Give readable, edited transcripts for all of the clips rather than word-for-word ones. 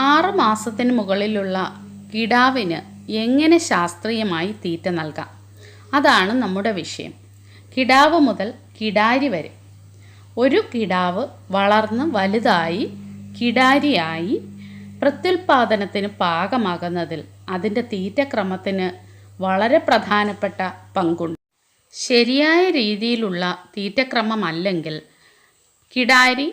6 മാസത്തിന് മുകളിലുള്ള കിടാവിന് എങ്ങനെ ശാസ്ത്രീയമായി തീറ്റ നൽകാം? അതാണ് നമ്മുടെ വിഷയം. കിടാവ് മുതൽ കിടാരി വരെ. ഒരു കിടാവ് വളർന്ന് വലുതായി കിടാരിയായി പ്രത്യുൽപാദനത്തിന് പാകമാകുന്നതിൽ അതിൻ്റെ തീറ്റക്രമത്തിന് വളരെ പ്രധാനപ്പെട്ട പങ്കുണ്ട്. ശരിയായ രീതിയിലുള്ള തീറ്റക്രമമല്ലെങ്കിൽ കിടാരി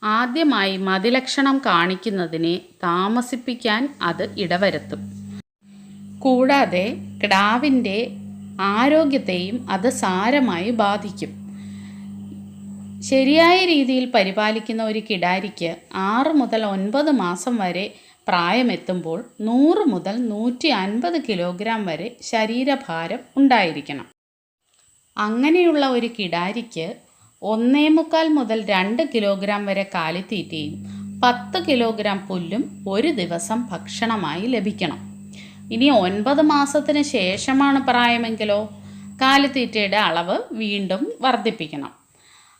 ആദ്യമായി മതിലക്ഷണം കാണിക്കുന്നതിനെ താമസിപ്പിക്കാൻ അത് ഇടവരുത്തും. കൂടാതെ കിടാവിൻ്റെ ആരോഗ്യത്തെയും അത് സാരമായി ബാധിക്കും. ശരിയായ രീതിയിൽ പരിപാലിക്കുന്ന ഒരു കിടാരിക്ക് 6 മുതൽ 9 മാസം വരെ പ്രായമെത്തുമ്പോൾ 100 മുതൽ 150 കിലോഗ്രാം വരെ ശരീരഭാരം ഉണ്ടായിരിക്കണം. അങ്ങനെയുള്ള ഒരു കിടാരിക്ക് 1.25 മുതൽ 2 കിലോഗ്രാം വരെ കാലിത്തീറ്റയും 10 കിലോഗ്രാം പുല്ലും ഒരു ദിവസം ഭക്ഷണമായി ലഭിക്കണം. ഇനി 9 മാസത്തിന് ശേഷമാണ് പ്രായമെങ്കിലോ കാലിത്തീറ്റയുടെ അളവ് വീണ്ടും വർദ്ധിപ്പിക്കണം.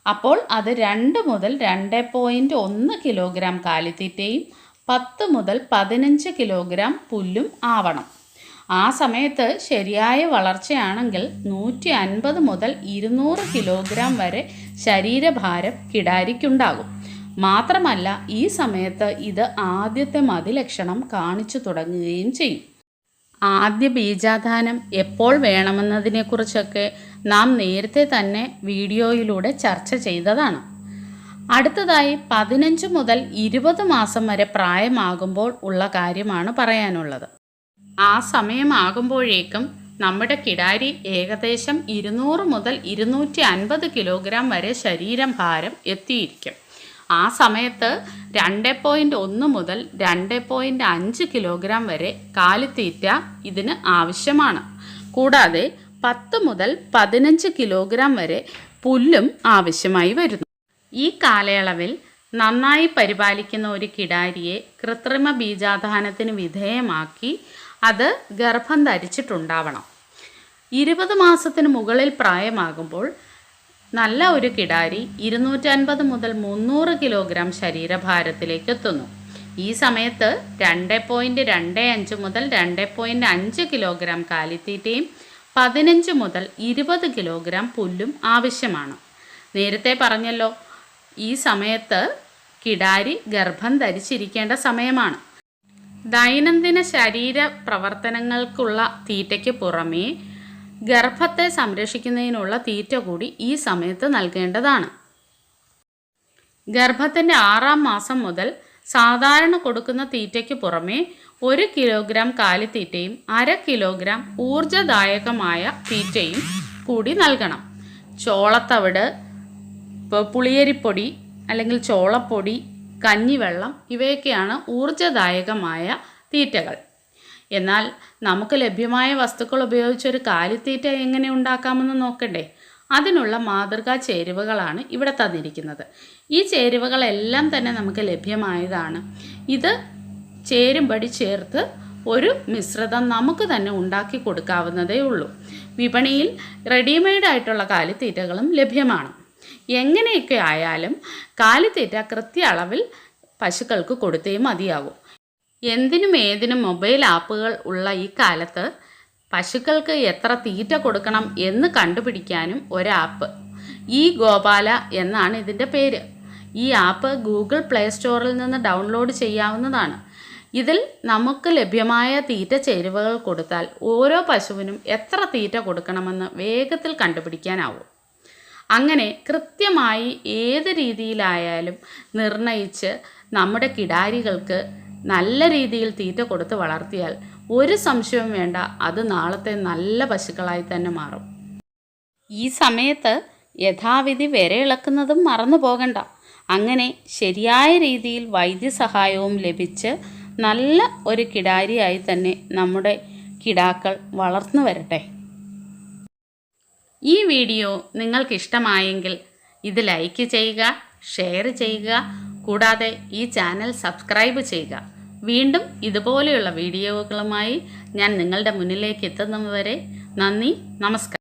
അപ്പോൾ അത് 2 മുതൽ 2.1 കിലോഗ്രാം കാലിത്തീറ്റയും 10 മുതൽ 15 കിലോഗ്രാം പുല്ലും ആവണം. ആ സമയത്ത് ശരിയായ വളർച്ചയാണെങ്കിൽ 150 മുതൽ 200 കിലോഗ്രാം വരെ ശരീരഭാരം കിടാരിക്കുണ്ടാകും. മാത്രമല്ല ഈ സമയത്ത് ഇത് ആദ്യത്തെ മതിലക്ഷണം കാണിച്ചു തുടങ്ങുകയും ചെയ്യും. ആദ്യ ബീജാധാനം എപ്പോൾ വേണമെന്നതിനെക്കുറിച്ചൊക്കെ നാം നേരത്തെ തന്നെ വീഡിയോയിലൂടെ ചർച്ച ചെയ്തതാണ്. അടുത്തതായി 15 മുതൽ 20 മാസം വരെ പ്രായമാകുമ്പോൾ ഉള്ള കാര്യമാണ് പറയാനുള്ളത്. ആ സമയമാകുമ്പോഴേക്കും നമ്മുടെ കിടാരി ഏകദേശം 200 മുതൽ 250 കിലോഗ്രാം വരെ ശരീരഭാരം എത്തിയിരിക്കും. ആ സമയത്ത് 2.1 മുതൽ 2.5 കിലോഗ്രാം വരെ കാലിത്തീറ്റ ഇതിന് ആവശ്യമാണ്. കൂടാതെ 10 മുതൽ 15 കിലോഗ്രാം വരെ പുല്ലും ആവശ്യമായി വരുന്നു. ഈ കാലയളവിൽ നന്നായി പരിപാലിക്കുന്ന ഒരു കിടാരിയെ കൃത്രിമ ബീജാധാനത്തിന് വിധേയമാക്കി അത് ഗർഭം ധരിച്ചിട്ടുണ്ടാവണം. 20 മാസത്തിന് മുകളിൽ പ്രായമാകുമ്പോൾ നല്ല ഒരു കിടാരി 250 മുതൽ 300 കിലോഗ്രാം ശരീരഭാരത്തിലേക്ക് എത്തുന്നു. ഈ സമയത്ത് 2.25 മുതൽ 2.5 കിലോഗ്രാം കാലിത്തീറ്റയും 15 മുതൽ 20 കിലോഗ്രാം പുല്ലും ആവശ്യമാണ്. നേരത്തെ പറഞ്ഞല്ലോ, ഈ സമയത്ത് കിടാരി ഗർഭം ധരിച്ചിരിക്കേണ്ട സമയമാണ്. ദൈനംദിന ശരീര പ്രവർത്തനങ്ങൾക്കുള്ള തീറ്റയ്ക്ക് പുറമേ ഗർഭത്തെ സംരക്ഷിക്കുന്നതിനുള്ള തീറ്റ കൂടി ഈ സമയത്ത് നൽകേണ്ടതാണ്. ഗർഭത്തിൻ്റെ 6-ാം മാസം മുതൽ സാധാരണ കൊടുക്കുന്ന തീറ്റയ്ക്ക് പുറമേ 1 കിലോഗ്രാം കാലിത്തീറ്റയും 1/2 കിലോഗ്രാം ഊർജ്ജദായകമായ തീറ്റയും കൂടി നൽകണം. ചോളത്തവിട്, പുളിയരിപ്പൊടി അല്ലെങ്കിൽ ചോളപ്പൊടി, കഞ്ഞിവെള്ളം ഇവയൊക്കെയാണ് ഊർജ്ജദായകമായ തീറ്റകൾ. എന്നാൽ നമുക്ക് ലഭ്യമായ വസ്തുക്കൾ ഉപയോഗിച്ചൊരു കാലിത്തീറ്റ എങ്ങനെ ഉണ്ടാക്കാമെന്ന് നോക്കണ്ടേ? അതിനുള്ള മാതൃകാ ചേരുവകളാണ് ഇവിടെ തന്നിരിക്കുന്നത്. ഈ ചേരുവകളെല്ലാം തന്നെ നമുക്ക് ലഭ്യമായതാണ്. ഇത് ചേരുംപടി ചേർത്ത് ഒരു മിശ്രിതം നമുക്ക് തന്നെ ഉണ്ടാക്കി കൊടുക്കാവുന്നതേ ഉള്ളൂ. വിപണിയിൽ റെഡിമെയ്ഡായിട്ടുള്ള കാലിത്തീറ്റകളും ലഭ്യമാണ്. എങ്ങനെയൊക്കെ ആയാലും കാലിത്തീറ്റ കൃത്യ അളവിൽ പശുക്കൾക്ക് കൊടുത്തേ മതിയാകും. എന്തിനും ഏതിനും മൊബൈൽ ആപ്പുകൾ ഉള്ള ഈ കാലത്ത് പശുക്കൾക്ക് എത്ര തീറ്റ കൊടുക്കണം എന്ന് കണ്ടുപിടിക്കാനും ഒരാപ്പ്, ഈ ഗോപാല എന്നാണ് ഇതിൻ്റെ പേര്. ഈ ആപ്പ് ഗൂഗിൾ പ്ലേ സ്റ്റോറിൽ നിന്ന് ഡൗൺലോഡ് ചെയ്യാവുന്നതാണ്. ഇതിൽ നമുക്ക് ലഭ്യമായ തീറ്റ ചേരുവകൾ കൊടുത്താൽ ഓരോ പശുവിനും എത്ര തീറ്റ കൊടുക്കണമെന്ന് വേഗത്തിൽ കണ്ടുപിടിക്കാനാവും. അങ്ങനെ കൃത്യമായി ഏത് രീതിയിലായാലും നിർണയിച്ച് നമ്മുടെ കിടാരികൾക്ക് നല്ല രീതിയിൽ തീറ്റ കൊടുത്ത് വളർത്തിയാൽ ഒരു സംശയവും വേണ്ട, അത് നാളത്തെ നല്ല പശുക്കളായി തന്നെ മാറും. ഈ സമയത്ത് യഥാവിധി വിരയിളക്കുന്നതും മറന്നു പോകണ്ട. അങ്ങനെ ശരിയായ രീതിയിൽ വൈദ്യസഹായവും ലഭിച്ച് നല്ല ഒരു കിടാരിയായി തന്നെ നമ്മുടെ കിടാക്കൾ വളർന്നു വരട്ടെ. ഈ വീഡിയോ നിങ്ങൾക്കിഷ്ടമായെങ്കിൽ ഇത് ലൈക്ക് ചെയ്യുക, ഷെയർ ചെയ്യുക, കൂടാതെ ഈ ചാനൽ സബ്സ്ക്രൈബ് ചെയ്യുക. വീണ്ടും ഇതുപോലെയുള്ള വീഡിയോകളുമായി ഞാൻ നിങ്ങളുടെ മുന്നിലേക്ക് എത്തുന്നതുവരെ നന്ദി, നമസ്കാരം.